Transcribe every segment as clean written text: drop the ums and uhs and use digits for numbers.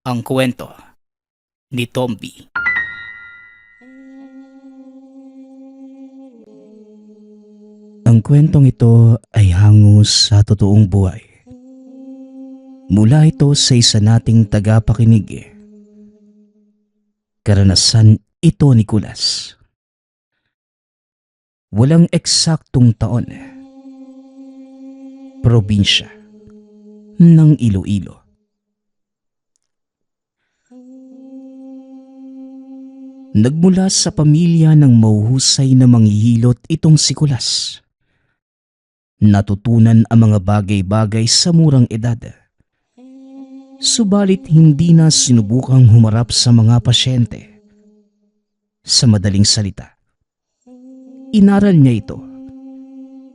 Ang kwento ni Tomby. Ang kwentong ito ay hangus sa totoong buhay. Mula ito sa isa nating tagapakinig. Karanasan ito ni Kulas. Walang eksaktong taon. Probinsya ng Iloilo. Nagmula sa pamilya ng mahuhusay na manghihilot itong si Kulas. Natutunan ang mga bagay-bagay sa murang edad. Subalit hindi na sinubukang humarap sa mga pasyente. Sa madaling salita, inaral niya ito.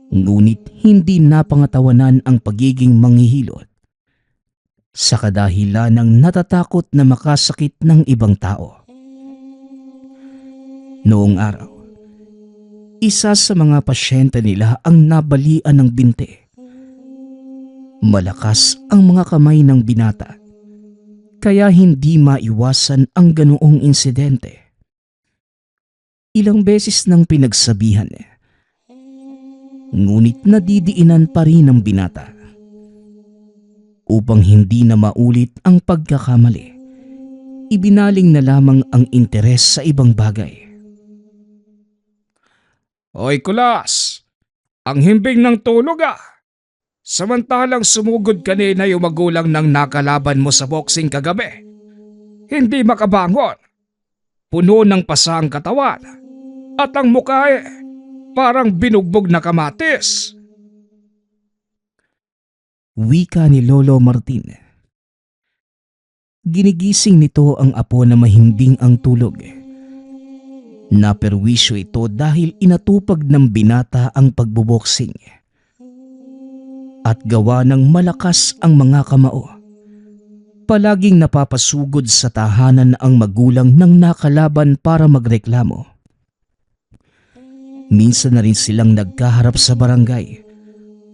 Ngunit hindi napangatawanan ang pagiging manghihilot sa kadahilan ng natatakot na makasakit ng ibang tao. Noong araw, isa sa mga pasyente nila ang nabalian ng binti. Malakas ang mga kamay ng binata, kaya hindi maiwasan ang ganoong insidente. Ilang beses nang pinagsabihan, ngunit nadidiinan pa rin ng binata. Upang hindi na maulit ang pagkakamali, ibinaling na lamang ang interes sa ibang bagay. Hoy Kulas, ang himbing ng tulog ah. Samantalang sumugod kanina yung magulang ng nakalaban mo sa boxing kagabi. Hindi makabangon. Puno ng pasa ang katawan. At ang mukha parang binugbog na kamatis. Wika ni Lolo Martin. Ginigising nito ang apo na mahimbing ang tulog. Naperwisyo ito dahil inatupag ng binata ang pagbuboksing. At gawa ng malakas ang mga kamao. Palaging napapasugod sa tahanan ang magulang ng nakalaban para magreklamo. Minsan na rin silang nagkaharap sa barangay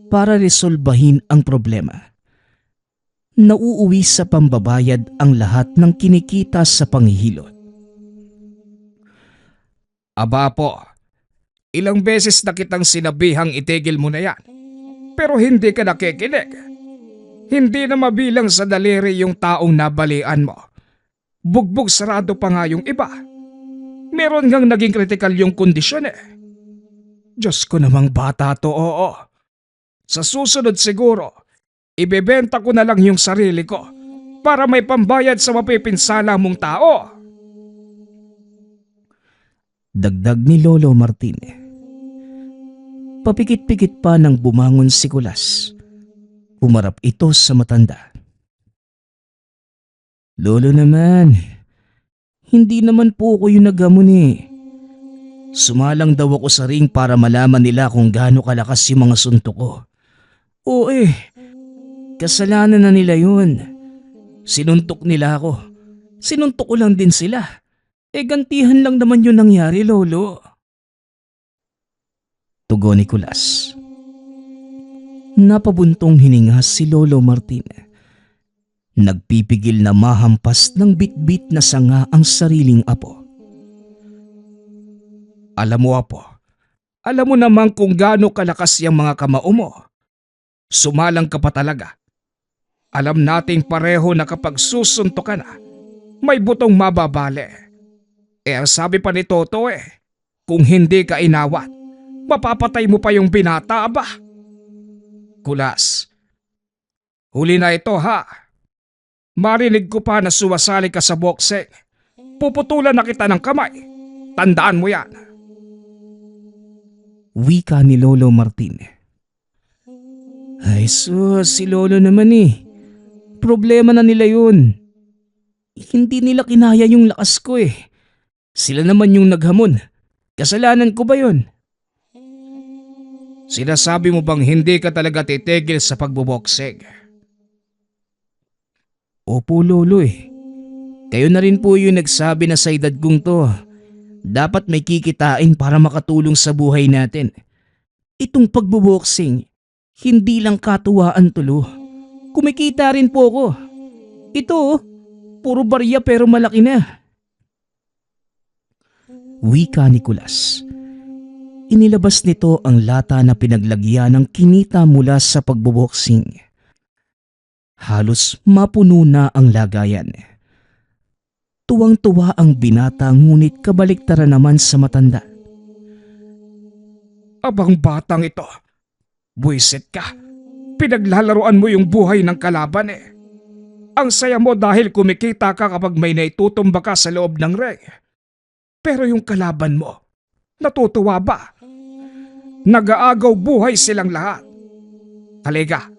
para resolbahin ang problema. Nauuwi sa pambabayad ang lahat ng kinikita sa panghihilot. Aba po, ilang beses na kitang sinabihang itigil mo na yan. Pero hindi ka nakikinig. Hindi na mabilang sa daliri yung taong nabalian mo. Bugbog sarado pa nga yung iba. Meron ngang naging kritikal yung kondisyon eh. Diyos ko namang bata to, oo. Sa susunod siguro, ibebenta ko na lang yung sarili ko para may pambayad sa mapipinsala mong tao. Dagdag ni Lolo Martin. Papikit-pikit pa nang bumangon si Kulas. Umarap ito sa matanda. Lolo naman, hindi naman po ako yung naghamon eh. Sumalang daw ako sa ring para malaman nila kung gaano kalakas yung mga suntok ko. Oo kasalanan na nila yun. Sinuntok nila ako. Sinuntok ko lang din sila. Gantihan lang naman yun nangyari, Lolo. Tugon ni Kulas. Napabuntong hininga si Lolo Martin. Nagpipigil na mahampas ng bitbit na sanga ang sariling apo. Alam mo apo, alam mo naman kung gaano kalakas yung mga kamao mo. Sumalang ka pa talaga. Alam nating pareho na kapag susuntok ka na, may butong mababali. Ang sabi pa ni Toto kung hindi ka inawat, mapapatay mo pa yung binata ba? Kulas, huli na ito ha. Marinig ko pa na suwasali ka sa boxing. Puputulan na kita ng kamay. Tandaan mo yan. Wika ni Lolo Martin. Ay sus, si Lolo naman eh. Problema na nila yun. Hindi nila kinaya yung lakas ko eh. Sila naman yung naghamon. Kasalanan ko ba yun? Sinasabi mo bang hindi ka talaga titigil sa pagboboksing? Opo Lolo eh. Kayo na rin po yung nagsabi na sa edad kong to, dapat may kikitain para makatulong sa buhay natin. Itong pagboboksing, hindi lang katuwaan tulo. Kumikita rin po ako. Ito, puro barya pero malaki na. Wika ni Kulas. Inilabas nito ang lata na pinaglagyan ng kinita mula sa pagboboksing. Halos mapuno na ang lagayan. Tuwang-tuwa ang binata ngunit kabaliktaran naman sa matanda. Abang batang ito, buwisit ka. Pinaglalaroan mo yung buhay ng kalaban eh. Ang saya mo dahil kumikita ka kapag may naitutumba ka sa loob ng ring. Pero yung kalaban mo, natutuwa ba? Nag-aagaw buhay silang lahat. Halika,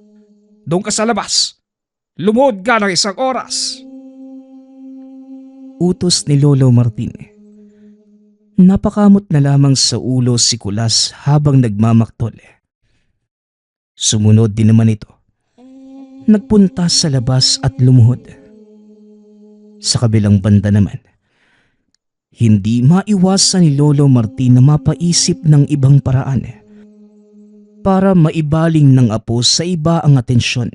doon ka sa labas. Lumuhod ka ng 1 oras. Utos ni Lolo Martin. Napakamot na lamang sa ulo si Kulas habang nagmamaktol. Sumunod din naman ito. Nagpunta sa labas at lumuhod. Sa kabilang banda naman, hindi maiwasan ni Lolo Martin na mapaisip ng ibang paraan para maibaling ng apo sa iba ang atensyon.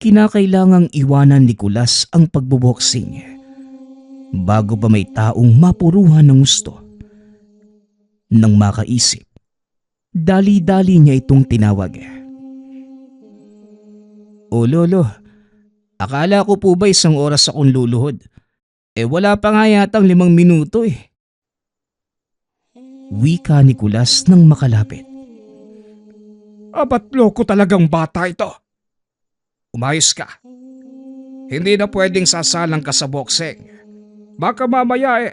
Kinakailangang iwanan ni Kulas ang pagboboksing bago pa may taong mapuruhan ng gusto. Nang makaisip, dali-dali niya itong tinawag. O Lolo, akala ko po ba 1 oras akong luluhod? Wala pa nga yatang 5 minuto eh. Wika ni Kulas nang makalapit. Ba't loko talagang bata ito? Umayos ka. Hindi na pwedeng sasalang ka sa boxing. Baka mamaya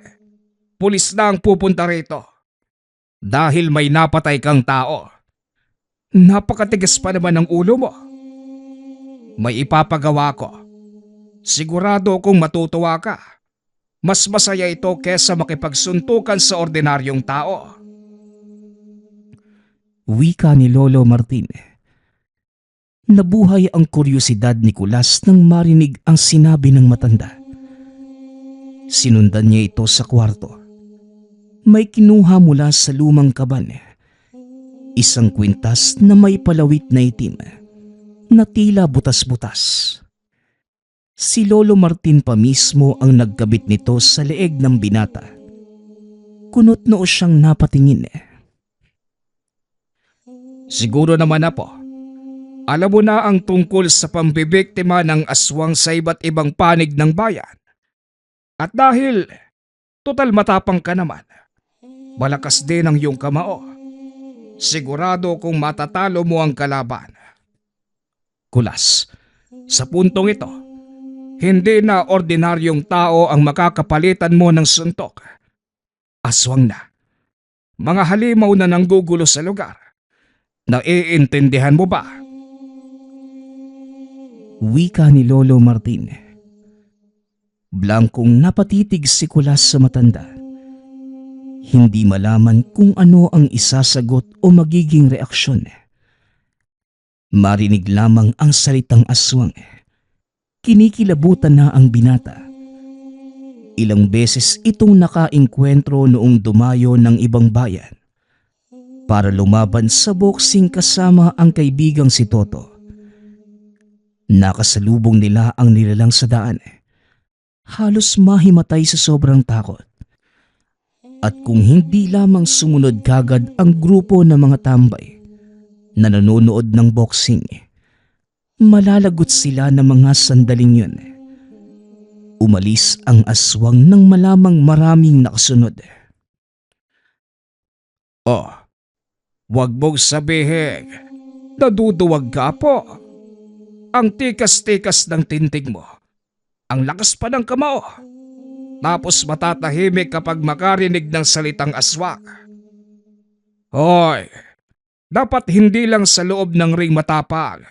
pulis na ang pupunta rito. Dahil may napatay kang tao. Napakatigas pa naman ng ulo mo. May ipapagawa ko. Sigurado kong matutuwa ka. Mas masaya ito kesa makipagsuntukan sa ordinaryong tao. Wika ni Lolo Martin. Nabuhay ang kuryosidad ni Kulas nang marinig ang sinabi ng matanda. Sinundan niya ito sa kwarto. May kinuha mula sa lumang kaban. 1 kwintas na may palawit na itim na tila butas-butas. Si Lolo Martin pa mismo ang nagkabit nito sa leeg ng binata. Kunot noo siyang napatingin. Siguro naman na po. Alam mo na ang tungkol sa pambibiktima ng aswang sa iba't ibang panig ng bayan. At dahil total matapang ka naman, malakas din ang iyong kamao. Sigurado kung matatalo mo ang kalaban. Kulas, sa puntong ito, hindi na ordinaryong tao ang makakapalitan mo ng suntok. Aswang na. Mga halimaw na nanggugulo sa lugar. Naiintindihan mo ba? Wika ni Lolo Martin. Blangkong napatitig si Kulas sa matanda. Hindi malaman kung ano ang isasagot o magiging reaksyon. Marinig lamang ang salitang aswang. Kinikilabutan na ang binata. Ilang beses itong nakaengkwentro noong dumayo ng ibang bayan para lumaban sa boxing kasama ang kaibigang si Toto. Nakasalubong nila ang nilalang sa daan. Halos mahimatay sa sobrang takot. At kung hindi lamang sumunod kagad ang grupo ng mga tambay na nanonood ng boxing, malalagot sila ng mga sandaling yun. Umalis ang aswang nang malamang maraming nakasunod. Oh, wag mong sabihin, naduduwag ka po. Ang tikas-tikas ng tintig mo. Ang lakas pa ng kamao. Tapos matatahimik kapag makarinig ng salitang aswang. Hoy, dapat hindi lang sa loob ng ring matapang.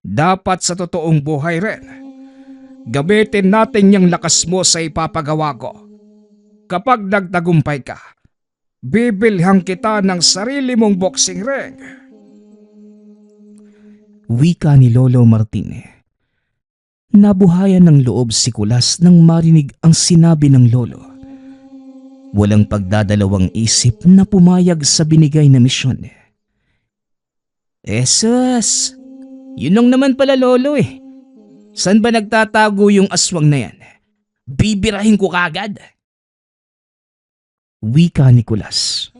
Dapat sa totoong buhay rin. Gamitin natin yung lakas mo sa ipapagawa ko. Kapag nagtagumpay ka, bibilhan kita ng sarili mong boxing ring. Wika ni Lolo Martin. Nabuhayan ng loob si Kulas nang marinig ang sinabi ng lolo. Walang pagdadalawang isip na pumayag sa binigay na misyon. Esos, yun lang naman pala lolo eh. Saan ba nagtatago yung aswang na yan? Bibirahin ko kagad. Wika ni Kulas.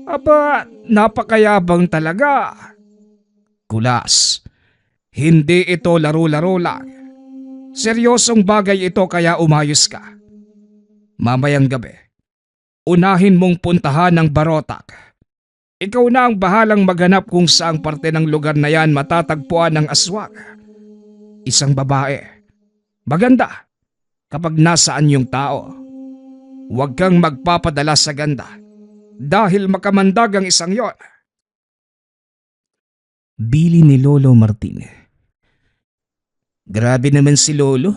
Aba, napakayabang talaga. Kulas, hindi ito laro-laro lang. Seryosong bagay ito kaya umayos ka. Mamayang gabi, unahin mong puntahan ng Barotak. Ikaw na ang bahalang maghanap kung saang parte ng lugar na yan matatagpuan ng aswang. Isang babae. Maganda kapag nasaan yung tao. Huwag kang magpapadala sa ganda dahil makamandag ang isang yon. Bili ni Lolo Martin. Grabe naman si Lolo.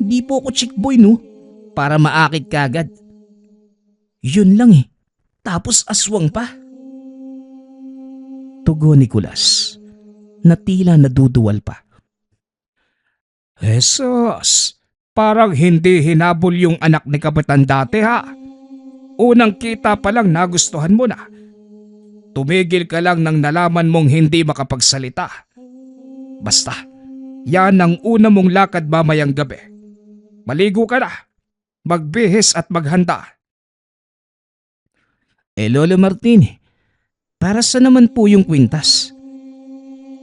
Di po ako chick boy no. Para maakit kagad. Yun lang eh. Tapos aswang pa. Tugon ni Kulas na tila naduduwal pa. Jesus, parang hindi hinabol yung anak ni Kapitan dati ha. Unang kita pa lang nagustuhan mo na. Tumigil ka lang nang nalaman mong hindi makapagsalita. Basta, yan ang una mong lakad mamayang gabi. Maligo ka na, magbihis at maghanda. Lolo Martin, para saan naman po yung kwintas?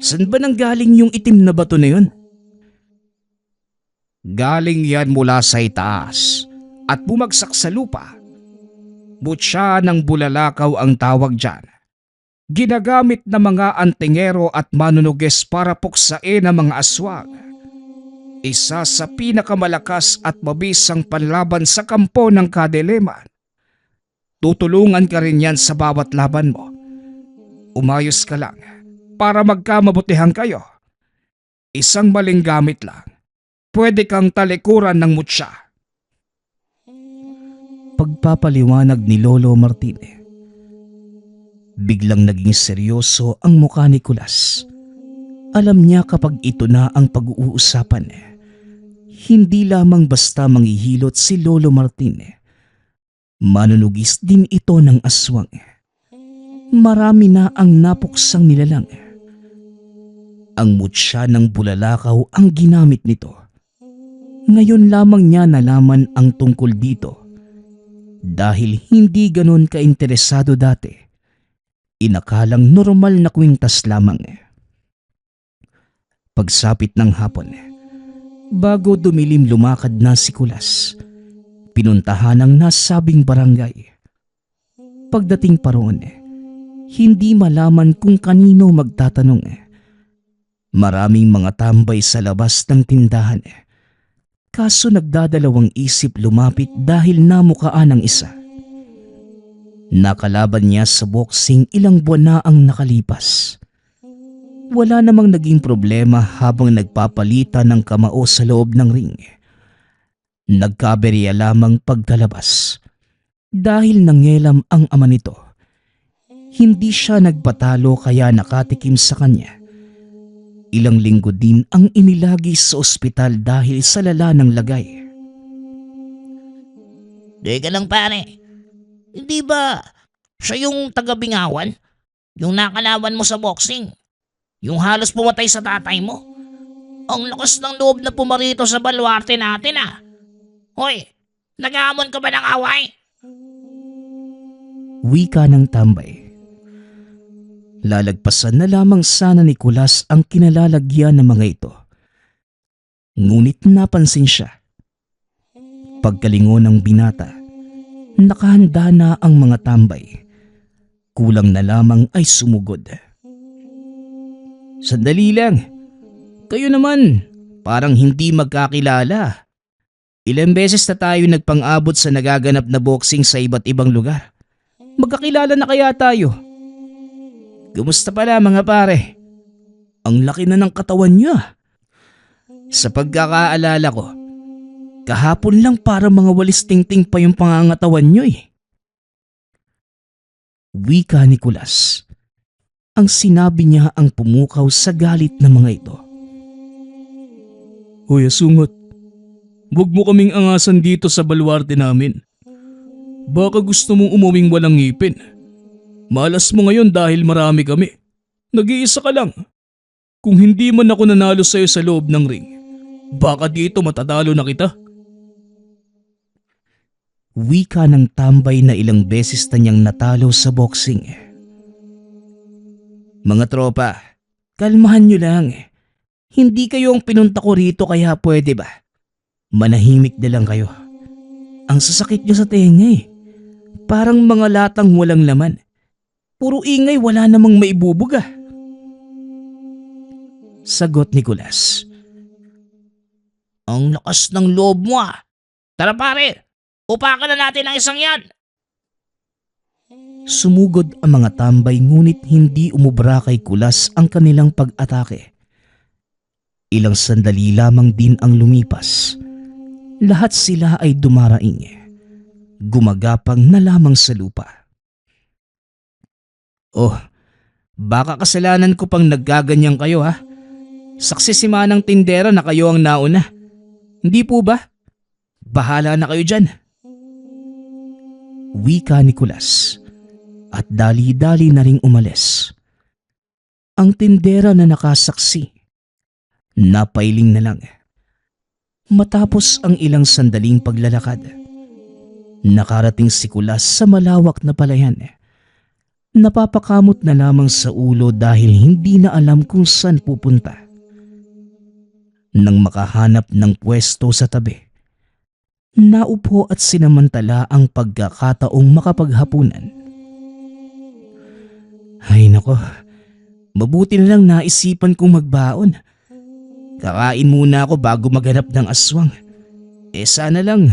Saan ba nanggaling yung itim na bato na yun? Galing yan mula sa itaas at bumagsak sa lupa. Butya ng bulalakaw ang tawag dyan. Ginagamit ng mga antingero at manunuges para puksain ang mga aswang. Isa sa pinakamalakas at mabisang panlaban sa kampo ng kadiliman. Tutulungan ka rin yan sa bawat laban mo. Umayos ka lang para magkamabutihan kayo. Isang maling gamit lang. Pwede kang talikuran ng mutya. Pagpapaliwanag ni Lolo Martin. Biglang naging seryoso ang mukha ni Kulas. Alam niya kapag ito na ang pag-uusapan, hindi lamang basta manghihilot si Lolo Martin. Manunugis din ito ng aswang. Marami na ang napuksang nilalang. Ang mutya ng bulalakaw ang ginamit nito. Ngayon lamang niya nalaman ang tungkol dito. Dahil hindi ganon kainteresado dati. Inakalang normal na kwintas lamang. Pagsapit ng hapon, bago dumilim lumakad na si Kulas, pinuntahan ang nasabing barangay. Pagdating pa roon, hindi malaman kung kanino magtatanong. Maraming mga tambay sa labas ng tindahan. Kaso nagdadalawang isip lumapit dahil namukaan ang isa. Nakalaban niya sa boxing ilang buwan na ang nakalipas. Wala namang naging problema habang nagpapalitan ng kamao sa loob ng ring. Nagkaberya lamang pagkalabas. Dahil nangyelam ang ama nito, hindi siya nagpatalo kaya nakatikim sa kanya. Ilang linggo din ang inilagi sa ospital dahil sa lala ng lagay. Teka lang pare, hindi ba siya yung taga-Bingawan? Yung nakalaban mo sa boxing? Yung halos pumatay sa tatay mo? Ang lakas ng loob na pumarito sa baluarte natin ah. Hoy, nag-aamon ka ba ng away? Wika ng tambay. Lalagpasan na lamang sana ni Kulas ang kinalalagyan ng mga ito. Ngunit napansin siya. Pagkalingon ng binata, nakahanda na ang mga tambay. Kulang na lamang ay sumugod. Sandali lang. Kayo naman, parang hindi magkakilala. Ilang beses na tayo nagpang-abot sa nagaganap na boxing sa iba't ibang lugar. Magkakilala na kaya tayo? Kumusta pala mga pare? Ang laki na ng katawan niya. Sa pagkakaalala ko, kahapon lang para mga walis tingting pa yung pangangatawan niyo eh. Wika ni Kulas. Ang sinabi niya ang pumukaw sa galit ng mga ito. Hoy asungot, huwag mo kaming angasan dito sa baluarte namin. Baka gusto mong umuwing walang ngipin. Malas mo ngayon dahil marami kami. Nag-iisa ka lang. Kung hindi man ako nanalo sa'yo sa loob ng ring, baka dito matatalo na kita. Wika ng tambay na ilang beses na niyang natalo sa boxing. Mga tropa, kalmahan niyo lang. Hindi kayo ang pinunta ko rito kaya pwede ba? Manahimik na lang kayo. Ang sasakit niyo sa tenga eh. Parang mga latang walang laman. Puro ingay, wala namang maibubuga. Sagot ni Kulas. Ang lakas ng loob mo ah. Tara pare, upakan na natin ang isang yan. Sumugod ang mga tambay ngunit hindi umubra kay Kulas ang kanilang pag-atake. Ilang sandali lamang din ang lumipas. Lahat sila ay dumaraing. Gumagapang na lamang sa lupa. Oh, baka kasalanan ko pang naggaganyan kayo ha? Saksi si Manang Tindera na kayo ang nauna. Hindi po ba? Bahala na kayo dyan. Wika ni Kulas at dali-dali na ring umalis. Ang tindera na nakasaksi, napailing na lang. Matapos ang ilang sandaling paglalakad, nakarating si Kulas sa malawak na palayan. Napapakamot na lamang sa ulo dahil hindi na alam kung saan pupunta. Nang makahanap ng pwesto sa tabi, naupo at sinamantala ang pagkakataong makapaghapunan. Ay nako, mabuti na lang naisipan kong magbaon. Kakain muna ako bago maghanap ng aswang. Sana lang,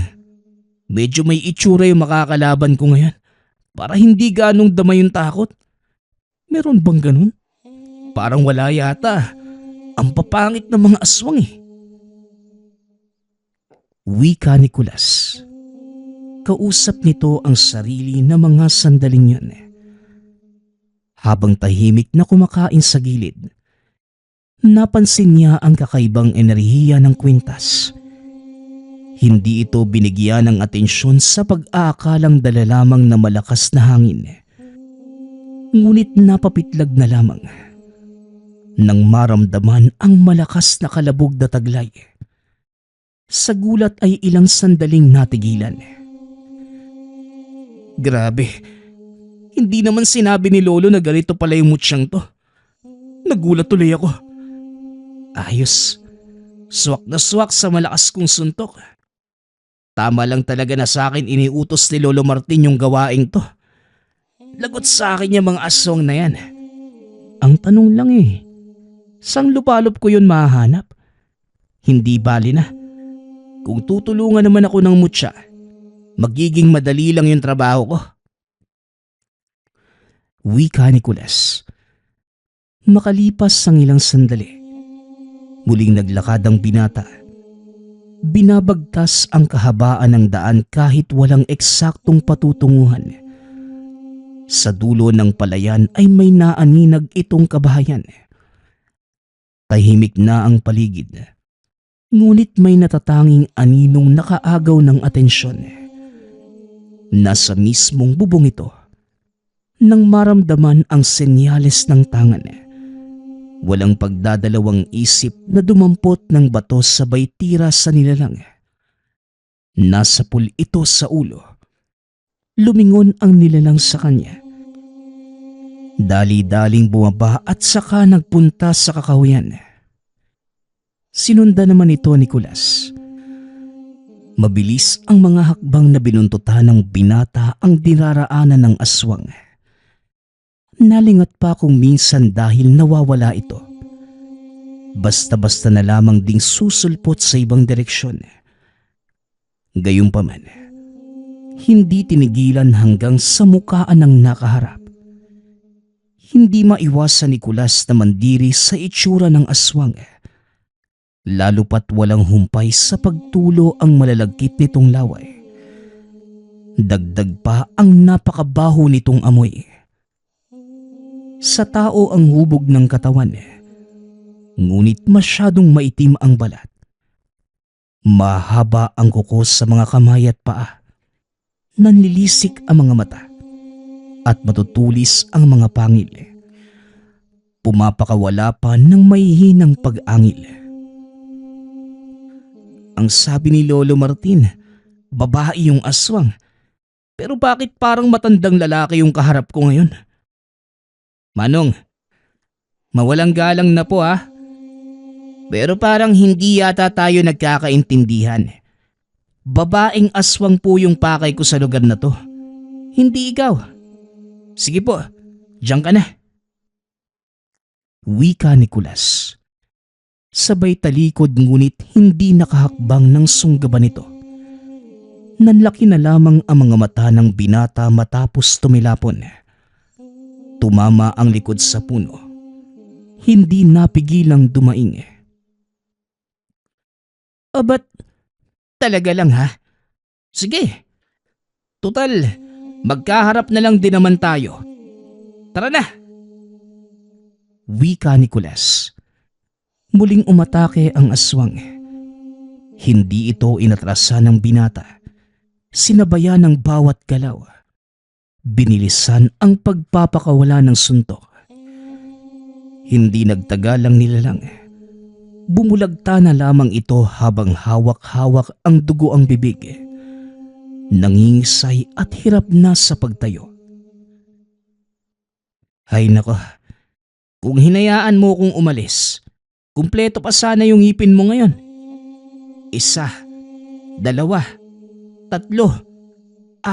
medyo may itsura yung makakalaban ko ngayon para hindi ganong dama yung takot. Meron bang ganun? Parang wala yata. Ang papangit ng mga aswang eh. Wika ni Kulas. Kausap nito ang sarili na mga sandaling yun. Habang tahimik na kumakain sa gilid, napansin niya ang kakaibang enerhiya ng kwintas. Hindi ito binigyan ng atensyon sa pag-aakalang dala lamang na malakas na hangin. Ngunit napapitlag na lamang nang maramdaman ang malakas na kalabog na taglay. Sa gulat ay ilang sandaling natigilan. Grabe, hindi naman sinabi ni Lolo na ganito pala yung mutsyang to. Nagulat tuloy ako. Ayos, swak na swak sa malakas kong suntok. Tama lang talaga na sa akin iniutos ni Lolo Martin yung gawaing to. Lagot sa akin yung mga aswang na yan. Ang tanong lang eh, sang lupalop ko yun mahanap? Hindi bali na. Kung tutulungan naman ako ng mutya, magiging madali lang yung trabaho ko. Wika ni Kulas. Makalipas ang ilang sandali, muling naglakad ang binata. Binabagtas ang kahabaan ng daan kahit walang eksaktong patutunguhan. Sa dulo ng palayan ay may naaninag itong kabahayan. Tahimik na ang paligid, ngunit may natatanging aninong nakaagaw ng atensyon. Nasa mismong bubong ito, nang maramdaman ang senyales ng tangan, walang pagdadalawang isip na dumampot ng bato sabay tira sa nilalang. Nasapul ito sa ulo. Lumingon ang nilalang sa kanya. Dali-daling bumaba at saka nagpunta sa kakahuyan. Sinundan naman ito ni Kulas. Mabilis ang mga hakbang na binuntutan ng binata ang dinaraanan ng aswang. Nalingat pa kung minsan dahil nawawala ito. Basta-basta na lamang ding susulpot sa ibang direksyon. Gayunpaman, hindi tinigilan hanggang sa mukaan ng nakaharap. Hindi maiwasan ni Kulas na mandiri sa itsura ng aswang. Lalo pat walang humpay sa pagtulo ang malalagkit nitong laway. Dagdag pa ang napakabaho nitong amoy. Sa tao ang hubog ng katawan, ngunit masyadong maitim ang balat. Mahaba ang kuko sa mga kamay at paa. Nanlilisik ang mga mata at matutulis ang mga pangil. pumapakawala pa ng mahihinang pag-angil. Ang sabi ni Lolo Martin, babae yung aswang. Pero bakit parang matandang lalaki yung kaharap ko ngayon? Manong, mawalang galang na po ha. Pero parang hindi yata tayo nagkakaintindihan. Babaeng aswang po yung pakay ko sa lugar na to. Hindi ikaw. Sige po, diyan ka na. Wika ni Kulas. Sabay talikod ngunit hindi nakahakbang ng sunggaban nito. Nanlaki na lamang ang mga mata ng binata matapos tumilapon. Tumama ang likod sa puno. Hindi napigilang dumaing. Abat, talaga lang ha? Sige. Tutal, magkaharap na lang din naman tayo. Tara na! Wika ni Kulas. Muling umatake ang aswang. Hindi ito inatrasa ng binata. Sinabayan ng bawat galaw. Binilisan ang pagpapakawala ng suntok. Hindi nagtagal ang nilalang. Bumulagta na lamang ito habang hawak-hawak ang dugo ang bibig. Nangingisay at hirap na sa pagtayo. Hay nako, kung hinayaan mo kong umalis, kumpleto pa sana yung ngipin mo ngayon. 1, 2, 3, 4,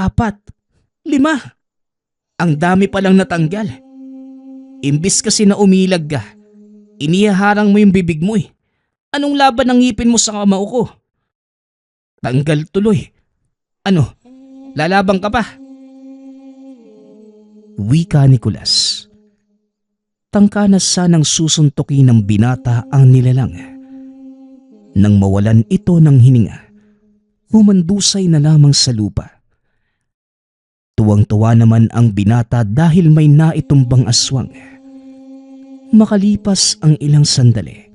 5. Ang dami palang natanggal. Imbis kasi na umilag ka, inihaharang mo yung bibig mo eh. Anong laban ng ngipin mo sa kamao ko? Tanggal tuloy. Ano, lalabang ka pa? Wika ni Kulas. Tangka na sanang susuntukin ng binata ang nilalang. Nang mawalan ito ng hininga, humandusay na lamang sa lupa. Tuwang-tuwa naman ang binata dahil may naitumbang aswang. Makalipas ang ilang sandali,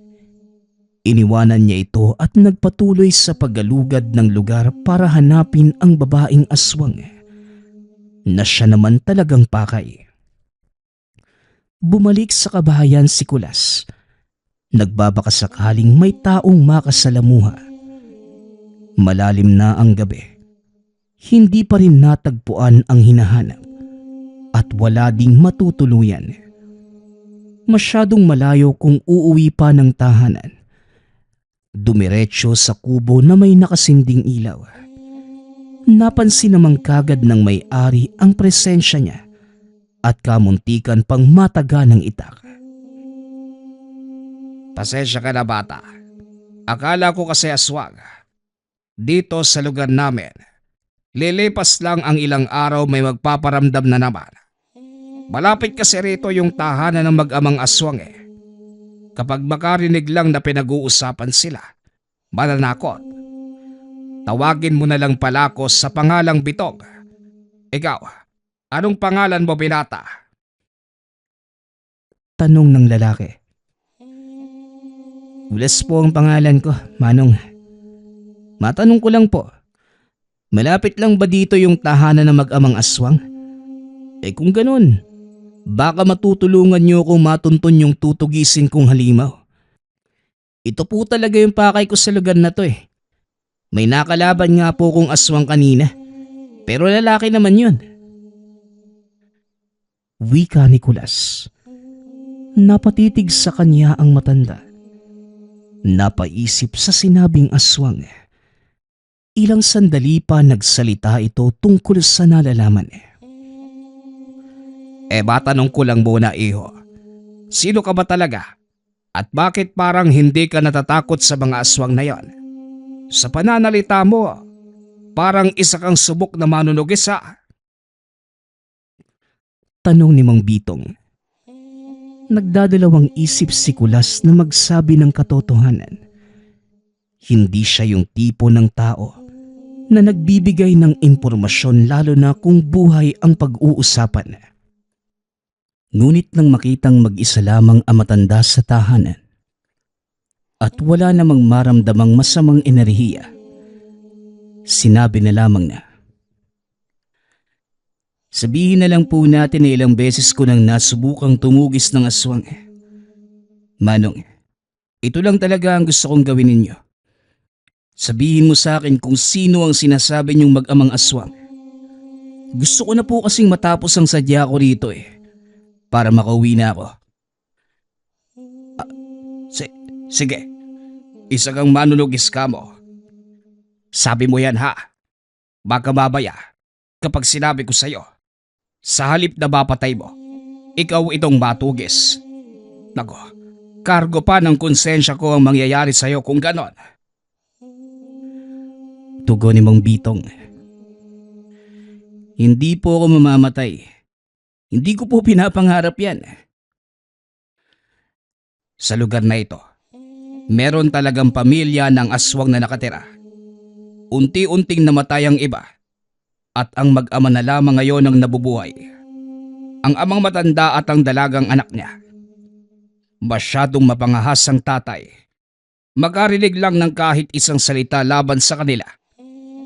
iniwanan niya ito at nagpatuloy sa paggalugad ng lugar para hanapin ang babaeng aswang na siya naman talagang pakay. Bumalik sa kabahayan si Kulas. Nagbabakasakaling may taong makasalamuha. Malalim na ang gabi. Hindi pa rin natagpuan ang hinahanap at wala ding matutuluyan. Masyadong malayo kung uuwi pa ng tahanan. Dumiretso sa kubo na may nakasinding ilaw. Napansin namang kagad ng may-ari ang presensya niya at kamuntikan pang mataga ng itak. Pasensya ka na bata. Akala ko kasi aswang. Dito sa lugar namin, lilipas lang ang ilang araw may magpaparamdam na naman. Malapit kasi rito yung tahanan ng mag-amang aswang eh. Kapag makarinig lang na pinag-uusapan sila, mananakot. Tawagin mo na lang pala ako sa pangalang Bitog. Ikaw, anong pangalan mo binata? Tanong ng lalaki. Kulas po ang pangalan ko, Manong. Matanong ko lang po, malapit lang ba dito yung tahanan ng mag-amang aswang? Eh kung ganun, baka matutulungan niyo kung matuntun yung tutugisin kong halimaw. Ito po talaga yung pakay ko sa lugar na to eh. May nakalaban nga po kong aswang kanina, pero lalaki naman yun. Wika ni Kulas. Napatitig sa kanya ang matanda. Napaisip sa sinabing aswang. Ilang sandali pa nagsalita ito tungkol sa nalalaman. Matanong ko lang muna iho. Sino ka ba talaga? At bakit parang hindi ka natatakot sa mga aswang na yon? Sa pananalita mo, parang isa kang subok na manunugisa. Tanong ni Mang Bitong. Nagdadalawang isip si Kulas na magsabi ng katotohanan. Hindi siya yung tipo ng tao na nagbibigay ng impormasyon lalo na kung buhay ang pag-uusapan. Ngunit nang makitang mag-isa lamang ang matanda sa tahanan at wala namang maramdamang masamang enerhiya, sinabi na lamang na, "Sabihin na lang po natin na ilang beses ko nang nasubukang tumugis ng aswang. Manong, ito lang talaga ang gusto kong gawin ninyo. Sabihin mo sa akin kung sino ang sinasabi niyong mag-amang aswang. Gusto ko na po kasing matapos ang sadya ko rito para makauwi na ako. Sige, isa kang manunugis ka mo. Sabi mo yan ha. Baka mabaya kapag sinabi ko sa'yo, sa halip na mapatay mo, ikaw itong matugis. Nako, kargo pa ng konsensya ko ang mangyayari sa'yo kung ganon. Tugon ni Mang Bitong. Hindi po ako mamamatay. Hindi ko po pinapangarap yan. Sa lugar na ito, meron talagang pamilya ng aswang na nakatira. Unti-unting namatay ang iba at ang mag-ama na lamang ngayon ang nabubuhay. Ang amang matanda at ang dalagang anak niya. Masyadong mapangahas ang tatay. Makarinig lang ng kahit isang salita laban sa kanila.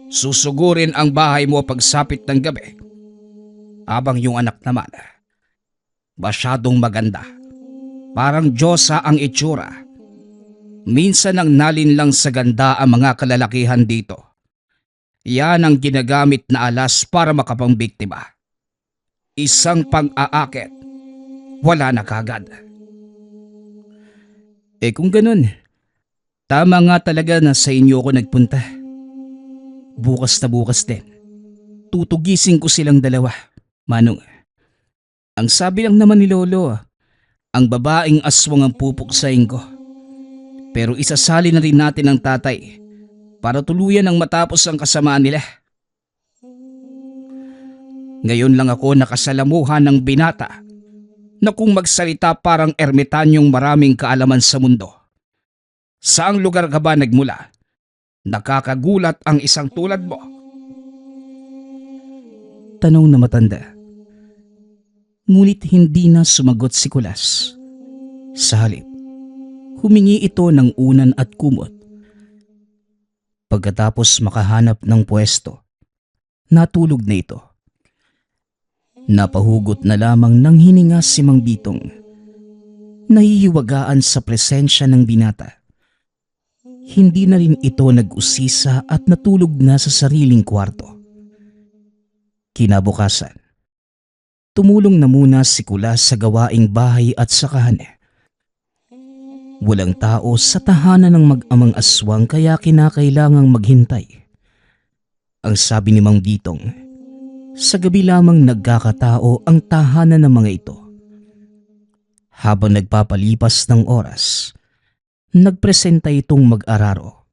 Susugurin ang bahay mo pagsapit ng gabi. Habang yung anak naman, masyadong maganda. Parang Diyosa ang itsura. Minsan ang nalinlang sa ganda ang mga kalalakihan dito. Yan ang ginagamit na alas para makapangbiktima. Isang pang-aakit, wala na kagad. Kung ganun, tama nga talaga na sa inyo ako nagpunta. Bukas na bukas din. Tutugisin ko silang dalawa, Manong. Ang sabi lang naman ni Lolo, ang babaeng aswang ang pupuksain ko. Pero isasali na rin natin ang tatay para tuluyan ang matapos ang kasamaan nila. Ngayon lang ako nakasalamuhan ng binata na kung magsalita parang ermitanyong maraming kaalaman sa mundo. Saang lugar ka ba nagmula? Nakakagulat ang isang tulad mo. Tanong na matanda. Ngunit hindi na sumagot si Kulas. Sa halip, humingi ito ng unan at kumot. Pagkatapos makahanap ng pwesto, natulog na ito. Napahugot na lamang ng hininga si Mang Bitong. Nahihiwagaan sa presensya ng binata. Hindi na rin ito nag-usisa at natulog na sa sariling kwarto. Kinabukasan, tumulong na muna si Kulas sa gawaing bahay at sakahan. Walang tao sa tahanan ng mag-amang aswang kaya kinakailangang maghintay. Ang sabi ni Mang Bitong, sa gabi lamang nagkakatao ang tahanan ng mga ito. Habang nagpapalipas ng oras, nagpresenta itong mag-araro.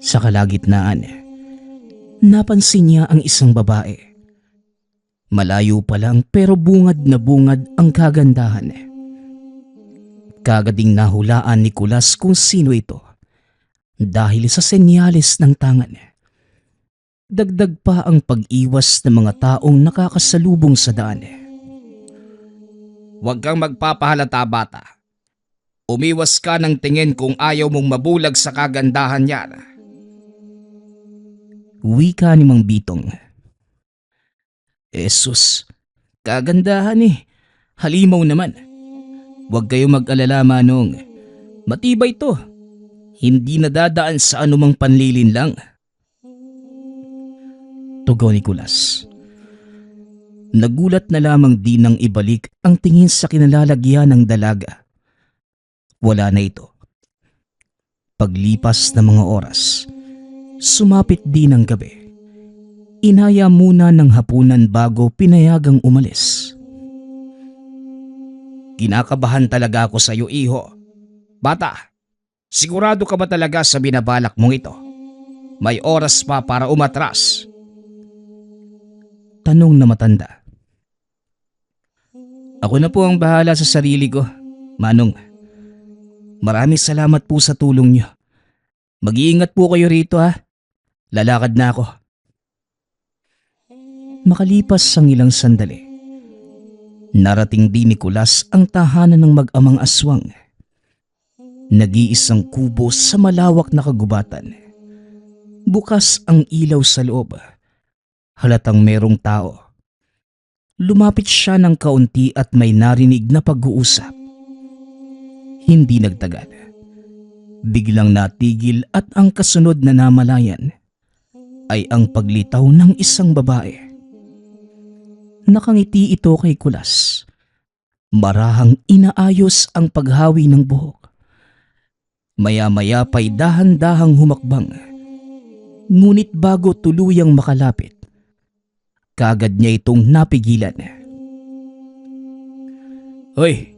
Sa kalagitnaan, napansin niya ang isang babae. Malayo pa lang pero bungad na bungad ang kagandahan. Kagading nahulaan ni Kulas kung sino ito dahil sa senyales ng tangan. Dagdag pa ang pag-iwas ng mga taong nakakasalubong sa daan. Huwag kang magpapahalata, bata. Umiwas ka ng tingin kung ayaw mong mabulag sa kagandahan niya. Wika ni Mang Bitong. Esus, kagandahan Halimaw naman. Huwag kayo mag-alala, Manong. Matibay to. Hindi nadadaan sa anumang panlilin lang. Tugon ni Kulas. Nagulat na lamang din nang ibalik ang tingin sa kinalalagyan ng dalaga. Wala na ito. Paglipas ng mga oras, sumapit din ang gabi. Inaya muna ng hapunan bago pinayagang umalis. Kinakabahan talaga ako sa iyo, iho. Bata, sigurado ka ba talaga sa binabalak mong ito? May oras pa para umatras. Tanong na matanda. Ako na po ang bahala sa sarili ko, Manong. Maraming salamat po sa tulong niyo. Mag-iingat po kayo rito ha. Lalakad na ako. Makalipas ang ilang sandali, narating din ni Kulas ang tahanan ng mag-amang aswang. Nag-iisang kubo sa malawak na kagubatan. Bukas ang ilaw sa loob. Halatang merong tao. Lumapit siya ng kaunti at may narinig na pag-uusap. Hindi nagtagal. Biglang natigil at ang kasunod na namalayan ay ang paglitaw ng isang babae. Nakangiti ito kay Kulas. Marahang inaayos ang paghawi ng buhok. Maya-maya pa'y dahan-dahang humakbang. Ngunit bago tuluyang makalapit, kaagad niya itong napigilan. Hoy,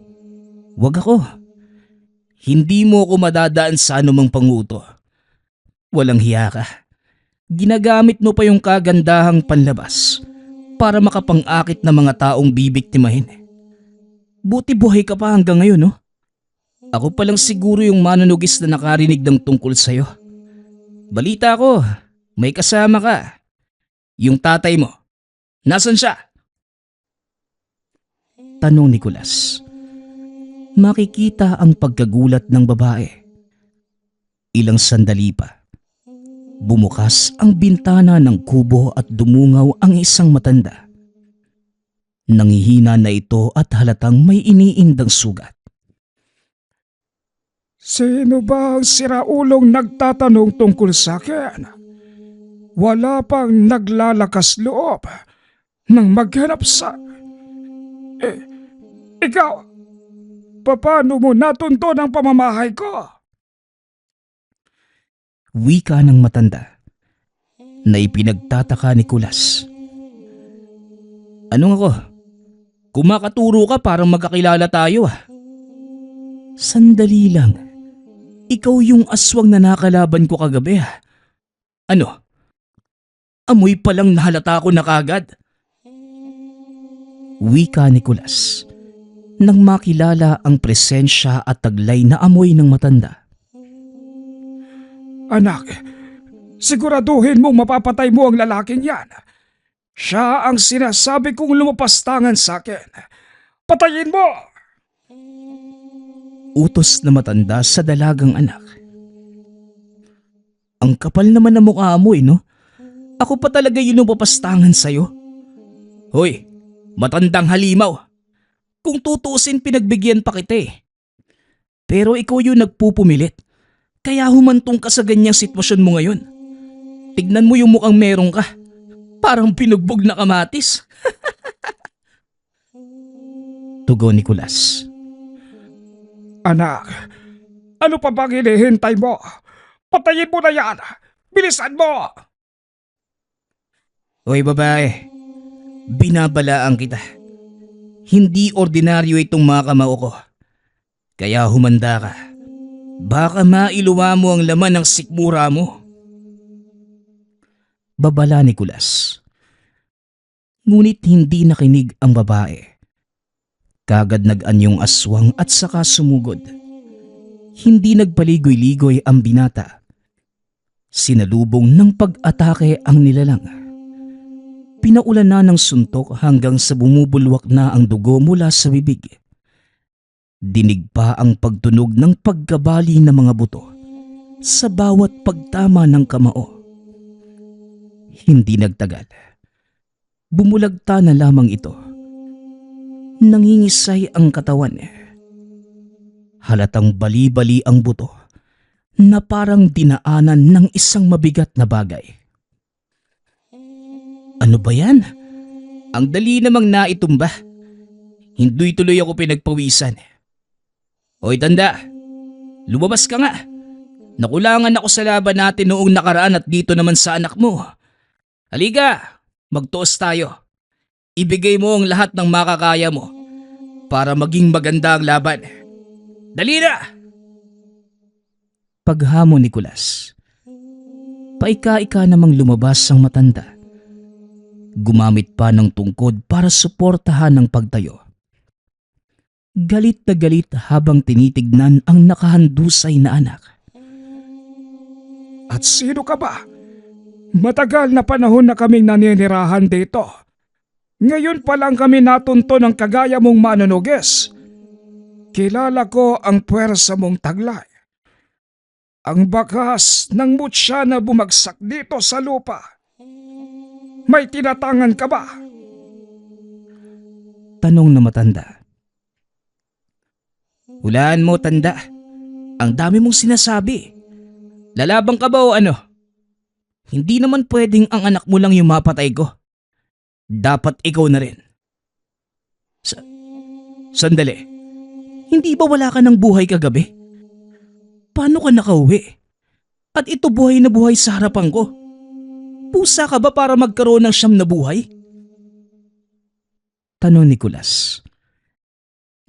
wag ako. Hindi mo ako madadaan sa anumang panguto. Walang hiya ka. Ginagamit mo pa yung kagandahang panlabas para makapang-akit na mga taong bibiktimahin. Buti buhay ka pa hanggang ngayon, no? Ako palang siguro yung manunugis na nakarinig ng tungkol sa'yo. Balita ko, may kasama ka. Yung tatay mo, nasan siya? Tanong ni Kulas. Makikita ang pagkagulat ng babae. Ilang sandali pa. Bumukas ang bintana ng kubo at dumungaw ang isang matanda. Nangihina na ito at halatang may iniindang sugat. Sino ba ang siraulong nagtatanong tungkol sa akin? Wala pang naglalakas loob nang maghanap sa... ikaw, paano mo natunto ang pamamahay ko? Wika ng matanda na ipinagtataka ni Kulas. Anong ako? Kumakaturo ka parang magkakilala tayo ah. Sandali lang. Ikaw yung aswang na nakalaban ko kagabi ah. Ano? Amoy palang nahalata ko na kagad. Wika ni Kulas nang makilala ang presensya at taglay na amoy ng matanda. Anak, siguraduhin mong mapapatay mo ang lalaking yan. Siya ang sinasabi kong lumapastangan sa akin. Patayin mo! Utos na matanda sa dalagang anak. Ang kapal naman ng mukha mo no? Ako pa talaga yung lumapastangan sa'yo. Hoy, matandang halimaw. Kung tutusin pinagbigyan pa kita eh. Pero ikaw yung nagpupumilit. Kaya humantong ka sa ganyang sitwasyon mo ngayon. Tignan mo yung mukhang meron ka. Parang pinugbog na kamatis. Tugon ni Kulas. Anak, ano pa bang hinihintay mo? Patayin mo na yan! Bilisan mo! Hoy babae, binabalaan kita. Hindi ordinaryo itong mga kamao ko. Kaya humanda ka. Baka mailuwa mo ang laman ng sikmura mo. Babala ni Kulas. Ngunit hindi nakinig ang babae. Kagad nag-anyong aswang at saka sumugod. Hindi nagpaligoy-ligoy ang binata. Sinalubong ng pag-atake ang nilalang. Pinaulan na ng suntok hanggang sa bumubulwak na ang dugo mula sa bibig. Dinig pa ang pagtunog ng pagkabali ng mga buto sa bawat pagtama ng kamao. Hindi nagtagal. Bumulagta na lamang ito. Nangingisay ang katawan. Halatang bali-bali ang buto na parang dinaanan ng isang mabigat na bagay. Ano ba yan? Ang dali namang naitumba. Hindi tuloy ako pinagpawisan. Hoy tanda, lumabas ka nga. Nakulangan ako sa laban natin noong nakaraan at dito naman sa anak mo. Halika, magtuos tayo. Ibigay mo ang lahat ng makakaya mo para maging maganda ang laban. Dali na! Paghamon ni Kulas, paika-ika namang lumabas ang matanda. Gumamit pa ng tungkod para suportahan ang pagtayo. Galit na galit habang tinitignan ang nakahandusay na anak. At sino ka ba? Matagal na panahon na kaming naninirahan dito. Ngayon pa lang kami natunto ng kagaya mong manunugis. Kilala ko ang puwersa mong taglay. Ang bakas ng mutya na bumagsak dito sa lupa. May tinatangan ka ba? Tanong na matanda. Hulaan mo, tanda. Ang dami mong sinasabi. Lalabang ka ba o ano? Hindi naman pwedeng ang anak mo lang yung mapatay ko. Dapat ikaw na rin. Sandali. Hindi ba wala ka ng buhay kagabi? Paano ka nakauwi? At ito buhay na buhay sa harapan ko. Pusa ka ba para magkaroon ng siyam na buhay? Tanong ni Kulas.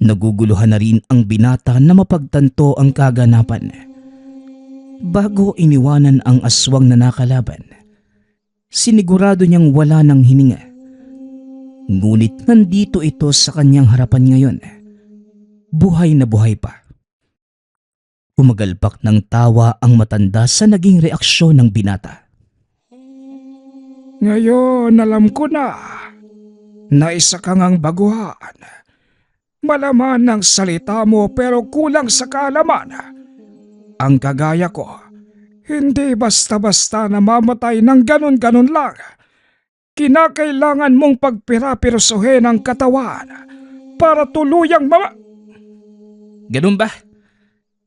Naguguluhan na rin ang binata na mapagtanto ang kaganapan. Bago iniwanan ang aswang na nakalaban, sinigurado niyang wala ng hininga. Ngunit nandito ito sa kanyang harapan ngayon. Buhay na buhay pa. Umagalpak ng tawa ang matanda sa naging reaksyon ng binata. Ngayon alam ko na isa kang ang baguhan. Malaman ng salita mo pero kulang sa kaalaman. Ang kagaya ko, hindi basta-basta namamatay ng ganun-ganun lang. Kinakailangan mong pagpira-pirsuhin ang katawan para tuluyang Ganun ba?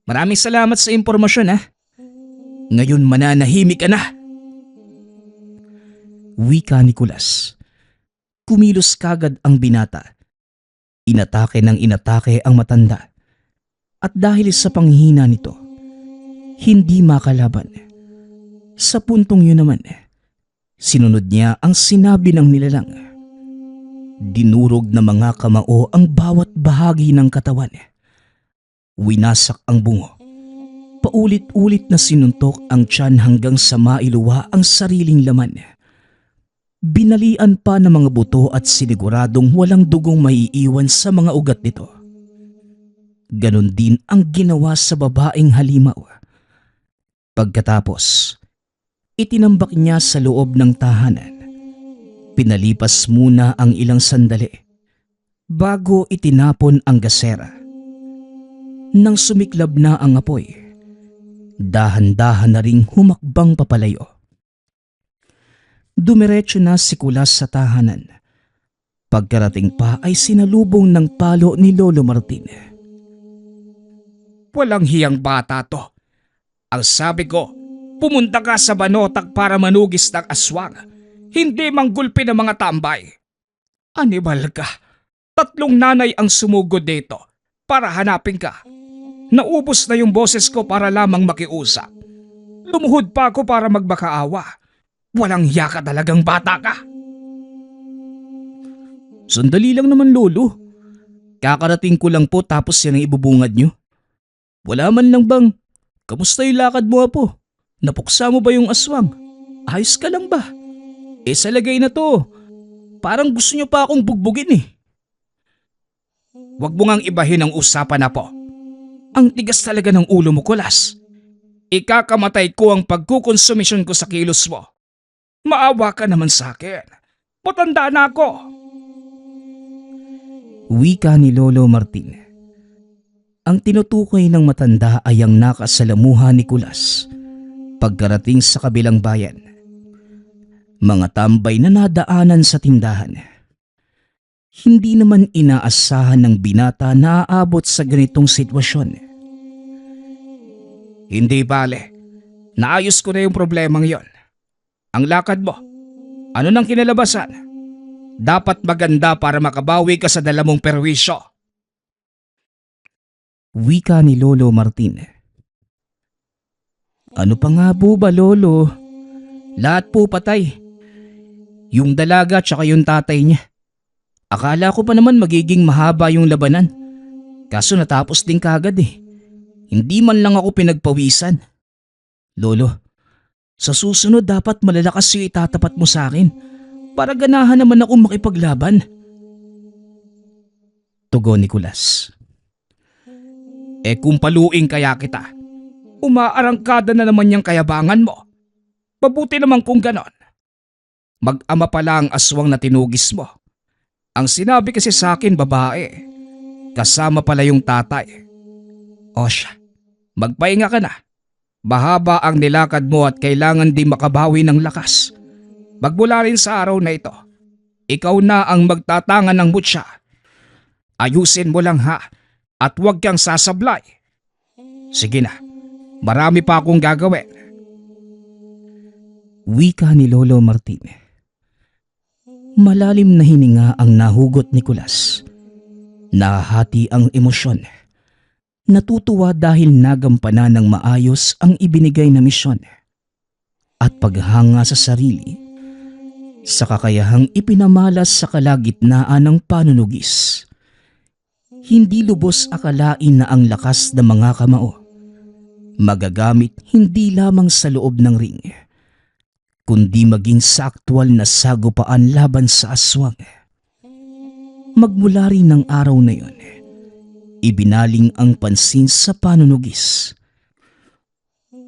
Maraming salamat sa impormasyon ha. Ngayon mananahimik ka na. Wika ni Kulas. Kumilos kagad ang binata. Inatake ng inatake ang matanda. At dahil sa panghihina nito, hindi makalaban. Sa puntong yun naman, sinunod niya ang sinabi ng nilalang. Dinurog na mga kamao ang bawat bahagi ng katawan. Winasak ang bungo. Paulit-ulit na sinuntok ang tiyan hanggang sa mailuwa ang sariling laman. Binalian pa ng mga buto at siniguradong walang dugong maiiwan sa mga ugat nito. Ganon din ang ginawa sa babaeng halimaw. Pagkatapos, itinambak niya sa loob ng tahanan. Pinalipas muna ang ilang sandali bago itinapon ang gasera. Nang sumiklab na ang apoy, dahan-dahan na ring humakbang papalayo. Dumiretso na si Kulas sa tahanan. Pagkarating pa ay sinalubong ng palo ni Lolo Martin. Walang hiyang bata to. Ang sabi ko, pumunta ka sa banotak para manugis ng aswang. Hindi manggulpi ng mga tambay. Anibal ka. 3 nanay ang sumugod dito para hanapin ka. Naubos na yung boses ko para lamang makiusap. Lumuhod pa ako para magmakaawa. Walang hiya ka talagang bata ka. Sandali lang naman, Lolo. Kakarating ko lang po tapos yan ang ibubungad nyo. Wala man lang bang, kamusta yung lakad mo, Apo? Napuksa mo ba yung aswang? Ayos ka lang ba? Sa lagay na to, parang gusto nyo pa akong bugbugin eh. Huwag mo ngang ibahin ang usapan na po. Ang tigas talaga ng ulo mo, Kulas. Ikakamatay ko ang pagkukonsumisyon ko sa kilos mo. Maawa ka naman sa akin. Matanda na ako. Wika ni Lolo Martin. Ang tinutukoy ng matanda ay ang nakasalamuha ni Kulas pagkarating sa kabilang bayan. Mga tambay na nadaanan sa tindahan. Hindi naman inaasahan ng binata na aabot sa ganitong sitwasyon. Hindi bale. Naayos ko na yung problemang yon. Ang lakad mo, ano nang kinalabasan? Dapat maganda para makabawi ka sa dala mong perwisyo. Wika ni Lolo Martin. Ano pa nga po ba, Lolo? Lahat po patay. Yung dalaga tsaka yung tatay niya. Akala ko pa naman magiging mahaba yung labanan. Kaso natapos din kagad eh. Hindi man lang ako pinagpawisan. Lolo, sa susunod dapat malalakas yung itatapat mo sa akin para ganahan naman akong makipaglaban. Tugon ni Kulas. Kung paluin kaya kita, umaarangkada na naman yung kayabangan mo. Mabuti naman kung ganon. Mag-ama pala ang aswang na tinugis mo. Ang sinabi kasi sa akin babae, kasama pala yung tatay. O siya, magpahinga ka na. Mahaba ang nilakad mo at kailangan din makabawi ng lakas. Magmula rin sa araw na ito, ikaw na ang magtatangan ng mutya. Ayusin mo lang ha at huwag kang sasablay. Sige na, marami pa akong gagawin. Wika ni Lolo Martin. Malalim na hininga ang nahugot ni Kulas. Nahahati ang emosyon. Natutuwa dahil nagampanan ng maayos ang ibinigay na misyon. At paghanga sa sarili, sa kakayahang ipinamalas sa kalagitnaan ng panunugis. Hindi lubos akalain na ang lakas ng mga kamao magagamit hindi lamang sa loob ng ring, kundi maging sa aktwal na sagupaan laban sa aswang. Magmula rin ng araw na yun, ibinaling ang pansin sa panunugis.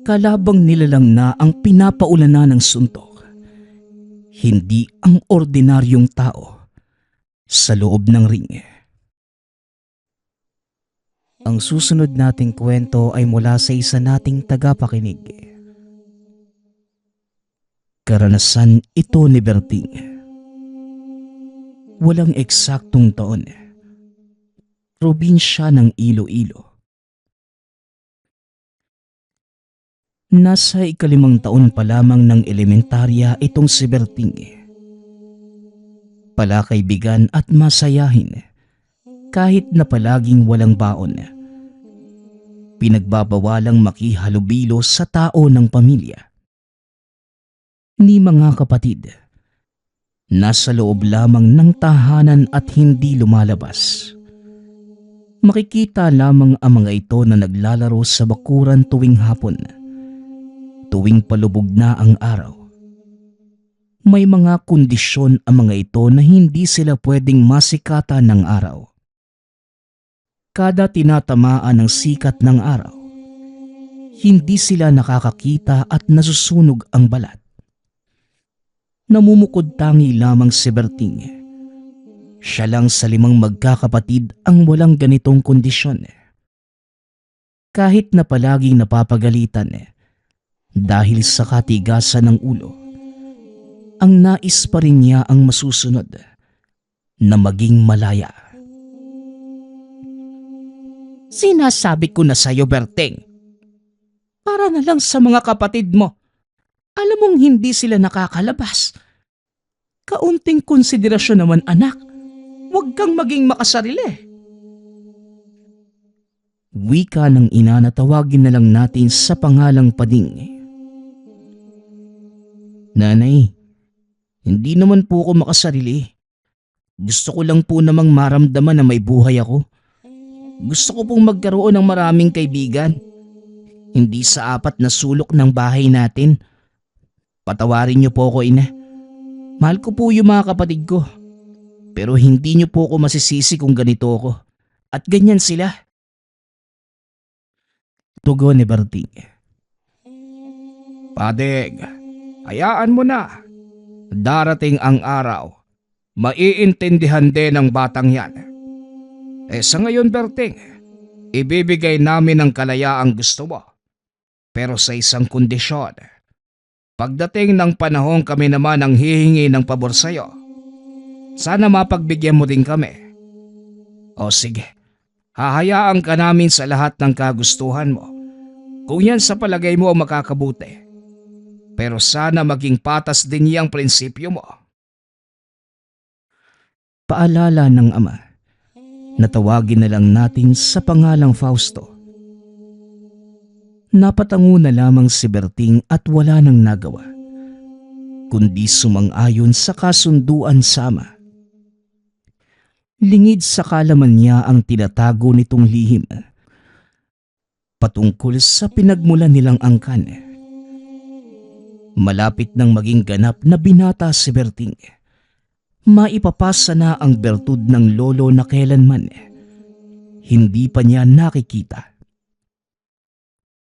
Kalabang nilalang na ang pinapaulanan ng suntok, hindi ang ordinaryong tao sa loob ng ring. Ang susunod nating kwento ay mula sa isa nating tagapakinig. Karanasan ito ni Berting. Walang eksaktong taon. Probinsya ng Iloilo. Nasa ika-5 taon pa lamang ng elementarya itong si Berting. Palakaibigan at masayahin kahit na palaging walang baon. Pinagbabawalang makihalubilo sa tao ng pamilya. Ni mga kapatid, nasa loob lamang ng tahanan at hindi lumalabas. Makikita lamang ang mga ito na naglalaro sa bakuran tuwing hapon, tuwing palubog na ang araw. May mga kondisyon ang mga ito na hindi sila pwedeng masikatan ng araw. Kada tinatamaan ng sikat ng araw, hindi sila nakakakita at nasusunog ang balat. Namumukod tangi lamang si Berting. Siya lang sa 5 magkakapatid ang walang ganitong kondisyon. Kahit na palaging napapagalitan dahil sa katigasan ng ulo, ang nais pa rin niya ang masusunod na maging malaya. Sinasabi ko na sa'yo, Berting. Para na lang sa mga kapatid mo. Alam mong hindi sila nakakalabas. Kaunting konsiderasyon naman, anak. Huwag kang maging makasarili. Wika ng ina na tawagin na lang natin sa pangalang Pading. Nanay, hindi naman po ako makasarili. Gusto ko lang po namang maramdaman na may buhay ako. Gusto ko pong magkaroon ng maraming kaibigan. Hindi sa 4 na sulok ng bahay natin. Patawarin niyo po ako, ina. Mahal ko po yung mga kapatid ko. Pero hindi niyo po ako masisisi kung ganito ako. At ganyan sila. Tugon ni Berting. Padeng, hayaan mo na. Darating ang araw. Maiintindihan din ng batang yan. Sa ngayon, Berting, ibibigay namin ang kalayaang gusto mo. Pero sa isang kondisyon. Pagdating ng panahon kami naman ang hihingi ng pabor sa'yo. Sana mapagbigyan mo din kami. O sige, hahayaan ka namin sa lahat ng kagustuhan mo. Kung yan sa palagay mo ang makakabuti. Pero sana maging patas din niyang prinsipyo mo. Paalala ng ama. Natawagin na lang natin sa pangalang Fausto. Napatango na lamang si Berting at wala nang nagawa, kundi sumang-ayon sa kasunduan sa ama. Lingid sa kalaman niya ang tinatago nitong lihim patungkol sa pinagmulan nilang angkan. Malapit nang maging ganap na binata si Berting. Maipapasa na ang bertud ng lolo na kailanman hindi pa niya nakikita.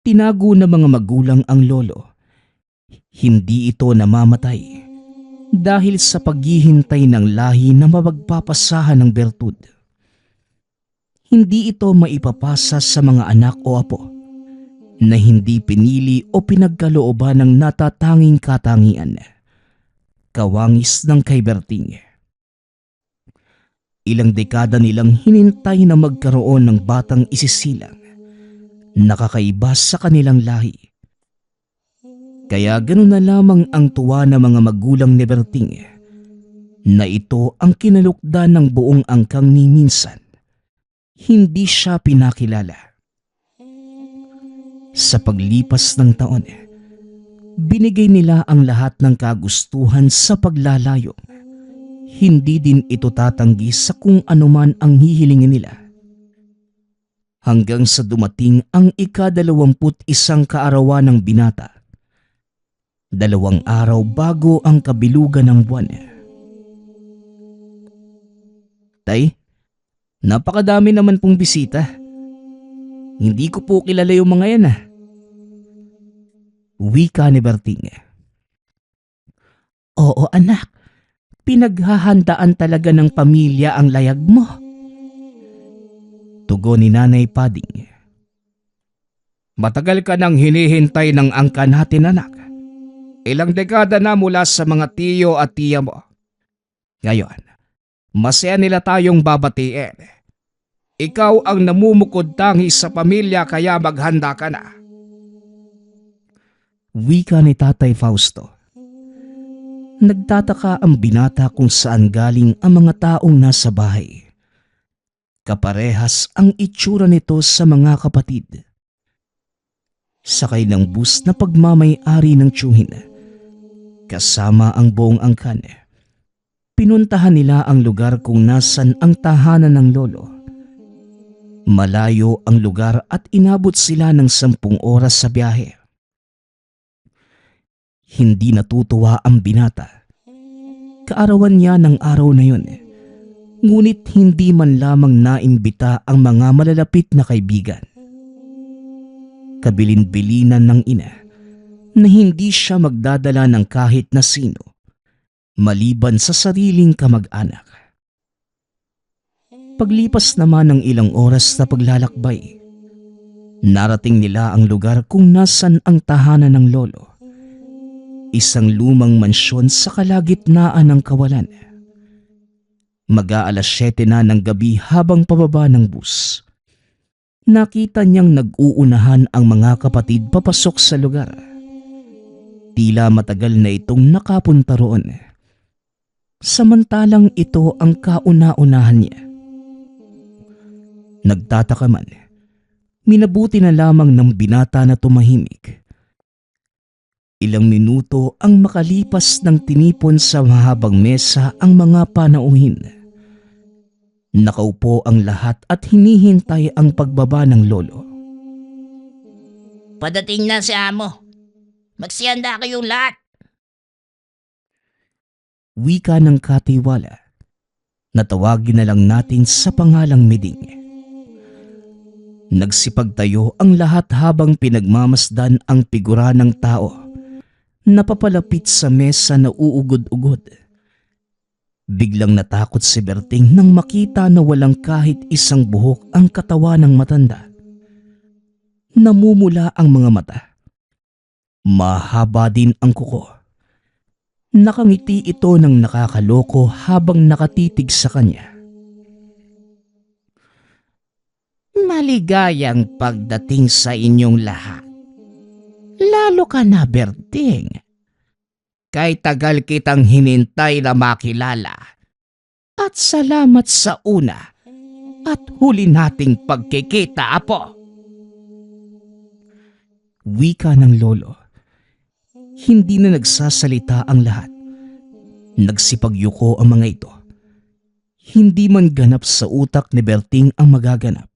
Tinago ng mga magulang ang lolo. Hindi ito namamatay dahil sa paghihintay ng lahi na mapagpapasahan ng bertud. Hindi ito maipapasa sa mga anak o apo na hindi pinili o pinagkalooban ng natatanging katangian. Kawangis ng kay Berting. Ilang dekada nilang hinintay na magkaroon ng batang isisilang, nakakaiba sa kanilang lahi. Kaya ganun na lamang ang tuwa ng mga magulang ni Berting na ito ang kinalukdan ng buong angkang ni minsan. Hindi siya pinakilala. Sa paglipas ng taon, binigay nila ang lahat ng kagustuhan sa paglalayong. Hindi din ito tatanggi sa kung anuman ang hihilingin nila. Hanggang sa dumating ang ika-21 kaarawan ng binata. 2 araw bago ang kabilugan ng buwan. Tay, napakadami naman pong bisita. Hindi ko po kilala yung mga yan Wika ni Berting. Oo anak, pinaghahandaan talaga ng pamilya ang layag mo. Tugon ni Nanay Pading. Matagal ka nang hinihintay ng angka natin, anak. Ilang dekada na mula sa mga tiyo at tiya mo. Ngayon, masaya nila tayong babatiin. Ikaw ang namumukod tangi sa pamilya kaya maghanda ka na. Wika ni Tatay Fausto. Nagtataka ang binata kung saan galing ang mga taong nasa bahay. Kaparehas ang itsura nito sa mga kapatid. Sakay ng bus na pagmamay-ari ng tiyuhin. Kasama ang buong angkan. Pinuntahan nila ang lugar kung nasan ang tahanan ng lolo. Malayo ang lugar at inabot sila ng 10 oras sa biyahe. Hindi natutuwa ang binata. Kaarawan niya ng araw na yun. Ngunit hindi man lamang naimbita ang mga malalapit na kaibigan. Kabilin-bilinan ng ina na hindi siya magdadala ng kahit na sino maliban sa sariling kamag-anak. Paglipas naman ng ilang oras na paglalakbay, narating nila ang lugar kung nasan ang tahanan ng lolo. Isang lumang mansyon sa kalagitnaan ng kawalan. Mag-aalas 7 na ng gabi habang pababa ng bus. Nakita niyang nag-uunahan ang mga kapatid papasok sa lugar. Tila matagal na itong nakapunta roon. Samantalang ito ang kauna-unahan niya. Nagtataka man, minabuti na lamang ng binata na tumahimik. Ilang minuto ang makalipas ng tinipon sa mahabang mesa ang mga panauhin. Nakaupo ang lahat at hinihintay ang pagbaba ng lolo. Padating na si amo. Magsihanda kayong lahat. Wika ng katiwala. Natawagin na lang natin sa pangalang Miding. Nagsipagtayo ang lahat habang pinagmamasdan ang figura ng tao na papalapit sa mesa na uugod-ugod. Biglang natakot si Berting nang makita na walang kahit isang buhok ang katawan ng matanda. Namumula ang mga mata. Mahaba din ang kuko. Nakangiti ito ng nakakaloko habang nakatitig sa kanya. Maligayang pagdating sa inyong lahat. Lalo ka na, Berting. Kay tagal kitang hinintay na makilala. At salamat sa una at huli nating pagkikita, apo. Wika ng lolo. Hindi na nagsasalita ang lahat. Nagsipagyuko ang mga ito. Hindi man ganap sa utak ni Berting ang magaganap.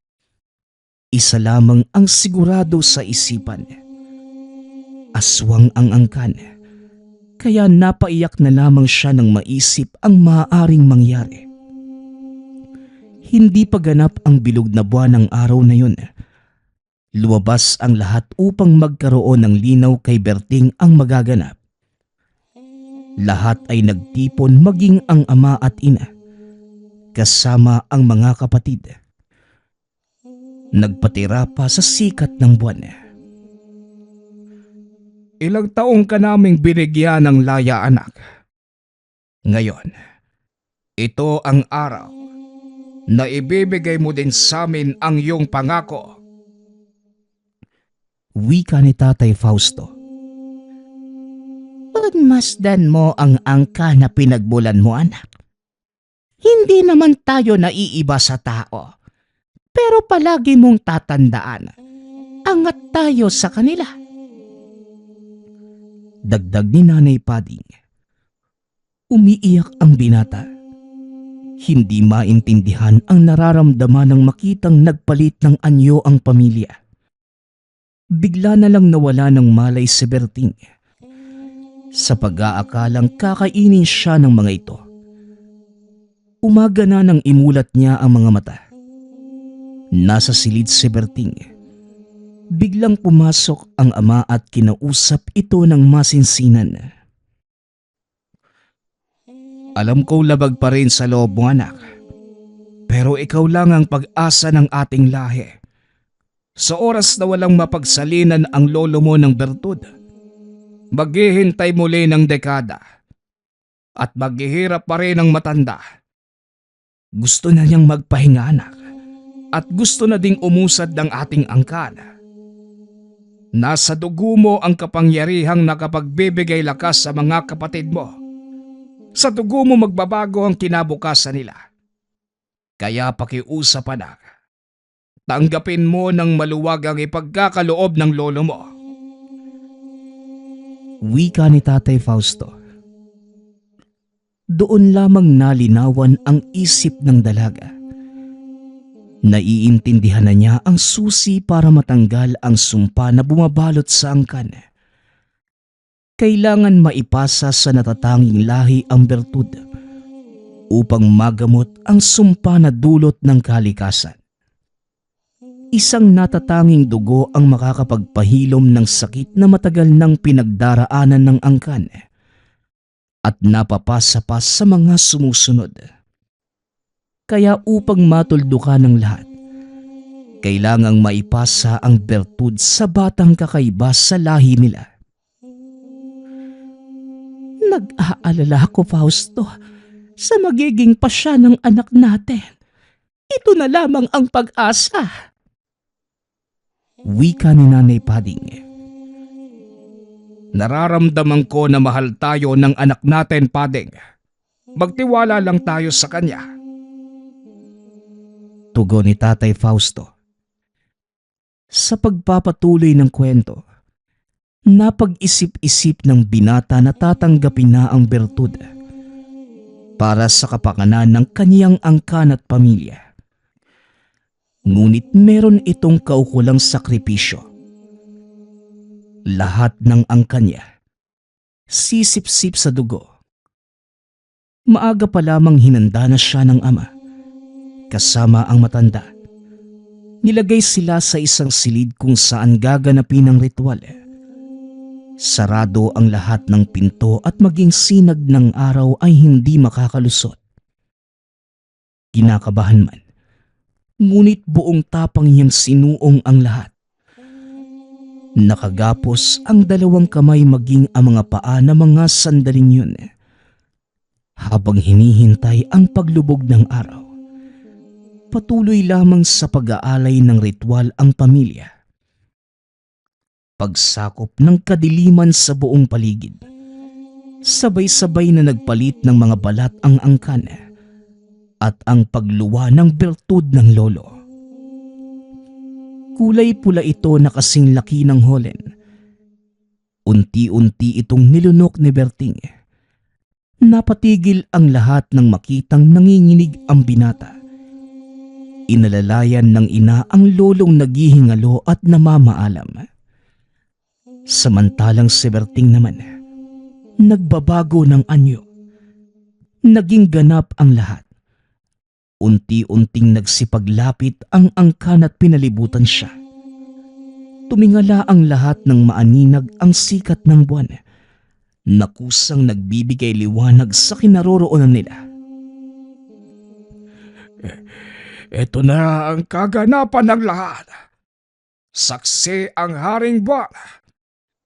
Isa lamang ang sigurado sa isipan. Aswang ang angkan. Kaya napaiyak na lamang siya nang maisip ang maaaring mangyari. Hindi pa ganap ang bilog na buwan ng araw na yun. Lumabas ang lahat upang magkaroon ng linaw kay Berting ang magaganap. Lahat ay nagtipon maging ang ama at ina, kasama ang mga kapatid. Nagpatira pa sa sikat ng buwan. Ilang taong ka naming binigyan ng laya, anak. Ngayon, ito ang araw na ibibigay mo din sa amin ang iyong pangako. Wika ni Tatay Fausto. Pagmasdan mo ang angka na pinagmulan mo, anak. Hindi naman tayo naiiba sa tao. Pero palagi mong tatandaan, angat tayo sa kanila. Dagdag ni Nanay Pading. Umiiyak ang binata. Hindi maintindihan ang nararamdaman ng makitang nagpalit ng anyo ang pamilya. Bigla na lang nawala ng malay si Berting. Sa pag-aakalang kakainin siya ng mga ito. Umaga na nang imulat niya ang mga mata. Nasa silid si Berting. Biglang pumasok ang ama at kinausap ito ng masinsinan. Alam ko labag pa rin sa loob mo, anak. Pero ikaw lang ang pag-asa ng ating lahi. Sa oras na walang mapagsalinan ang lolo mo ng bertud, maghihintay muli ng dekada at maghihirap pa rin ang matanda. Gusto na niyang magpahinga, anak, at gusto na ding umusad ng ating angkan. Nasa dugo mo ang kapangyarihang nakapagbibigay lakas sa mga kapatid mo. Sa dugo mo magbabago ang kinabukasan nila. Kaya pakiusap, anak. Tanggapin mo ng maluwag ang ipagkakaloob ng lolo mo. Wika ni Tatay Fausto. Doon lamang nalinawan ang isip ng dalaga. Naiintindihan na niya ang susi para matanggal ang sumpa na bumabalot sa angkan. Kailangan maipasa sa natatanging lahi ang bertud upang magamot ang sumpa na dulot ng kalikasan. Isang natatanging dugo ang makakapagpahilom ng sakit na matagal nang pinagdaraanan ng angkan at napapasa pa sa mga sumusunod. Kaya upang matuldukan ng lahat, kailangang maipasa ang bertud sa batang kakaiba sa lahi nila. Nag-aalala ako, Fausto, sa magiging pasya ng anak natin. Ito na lamang ang pag-asa. Wika ni Nanay Pading. Nararamdaman ko na mahal tayo ng anak natin, Pading. Magtiwala lang tayo sa kanya. Tugon ni Tatay Fausto. Sa pagpapatuloy ng kwento, napag-isip-isip ng binata na tatanggapin na ang bertud para sa kapakanan ng kaniyang angkan at pamilya. Ngunit meron itong kaukulang sakripisyo. Lahat ng angkan niya, sisip-sip sa dugo. Maaga pa lamang hinanda na siya ng ama, kasama ang matanda. Nilagay sila sa isang silid kung saan gaganapin ang ritual. Sarado ang lahat ng pinto at maging sinag ng araw ay hindi makakalusot. Kinakabahan man, ngunit buong tapang niyang sinuong ang lahat. Nakagapos ang dalawang kamay maging ang mga paa na mga sandaling yun. Habang hinihintay ang paglubog ng araw, patuloy lamang sa pag-aalay ng ritual ang pamilya. Pagsakop ng kadiliman sa buong paligid, sabay-sabay na nagpalit ng mga balat ang angkan at ang pagluwa ng bertud ng lolo. Kulay pula ito na kasing laki ng holen. Unti-unti itong nilunok ni Berting. Napatigil ang lahat nang makitang nanginginig ang binata. Inalalayan ng ina ang lolong naghihingalo at namamaalam. Samantalang si Berting naman, nagbabago ng anyo. Naging ganap ang lahat. Unti-unting nagsipaglapit ang angkan at pinalibutan siya. Tumingala ang lahat ng maaninag ang sikat ng buwan, na kusang nagbibigay liwanag sa kinaroroonan nila. Ito na ang kaganapan ng lahat. Saksi ang haring buwan.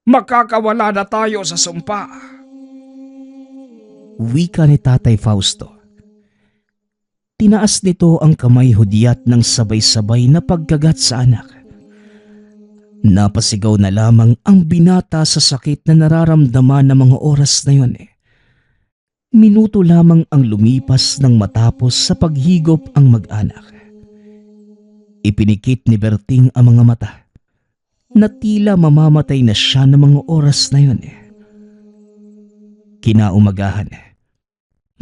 Makakawala na tayo sa sumpa. Wika ni Tatay Fausto. Itinaas nito ang kamay hudyat ng sabay-sabay na pagkagat sa anak. Napasigaw na lamang ang binata sa sakit na nararamdaman ng mga oras na yun. Minuto lamang ang lumipas nang matapos sa paghigop ang mag-anak. Ipinikit ni Berting ang mga mata na tila mamamatay na siya ng mga oras na yun. Kinaumagahan,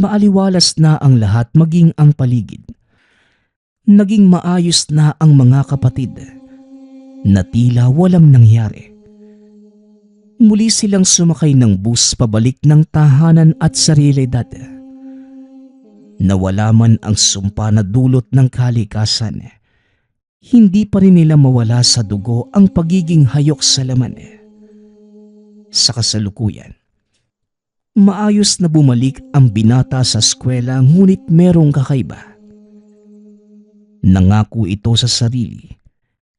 maaliwalas na ang lahat maging ang paligid. Naging maayos na ang mga kapatid na tila walang nangyari. Muli silang sumakay ng bus pabalik ng tahanan at sarilidad. Nawala man ang sumpa na dulot ng kalikasan, hindi pa rin nila mawala sa dugo ang pagiging hayok sa laman. Sa kasalukuyan, maayos na bumalik ang binata sa eskwela ngunit merong kakaiba. Nangako ito sa sarili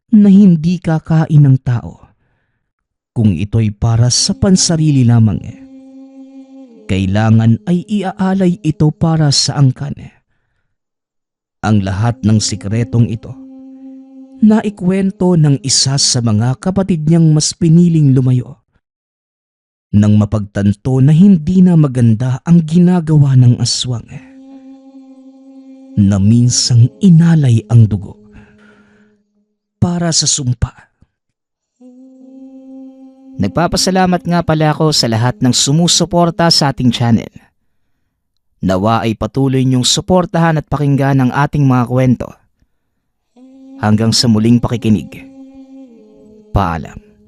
na hindi kakain ng tao kung ito'y para sa pansarili lamang. Kailangan ay iaalay ito para sa angkan. Ang lahat ng sikretong ito naikwento ng isa sa mga kapatid niyang mas piniling lumayo nang mapagtanto na hindi na maganda ang ginagawa ng aswang na minsang inalay ang dugo para sa sumpa. Nagpapasalamat nga pala ako sa lahat ng sumusuporta sa ating channel. Nawa ay patuloy niyong suportahan at pakinggan ang ating mga kwento. Hanggang sa muling pakikinig. Paalam.